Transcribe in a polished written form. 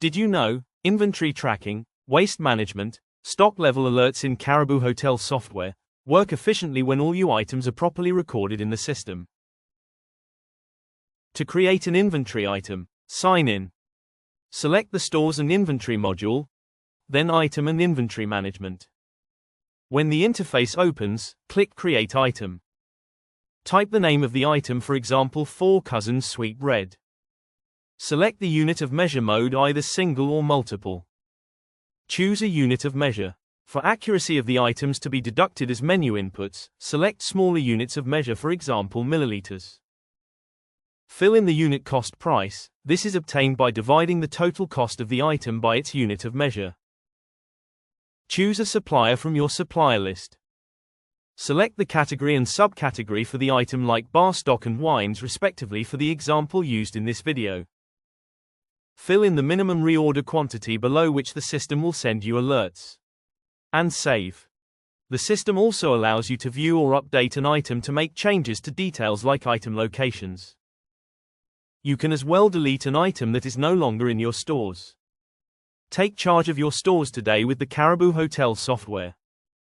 Did you know, inventory tracking, waste management, stock level alerts in Karibu Hotel software work efficiently when all your items are properly recorded in the system? To create an inventory item, sign in. Select the Stores and Inventory module, then Item and Inventory Management. When the interface opens, click Create Item. Type the name of the item, for example, Four Cousins Sweet Bread. Select the unit of measure mode, either single or multiple. Choose a unit of measure. For accuracy of the items to be deducted as menu inputs, select smaller units of measure, for example milliliters. Fill in the unit cost price. This is obtained by dividing the total cost of the item by its unit of measure. Choose a supplier from your supplier list. Select the category and subcategory for the item, like bar stock and wines respectively, for the example used in this video. Fill in the minimum reorder quantity below which the system will send you alerts. And save. The system also allows you to view or update an item to make changes to details like item locations. You can as well delete an item that is no longer in your stores. Take charge of your stores today with the Karibu Hotel software.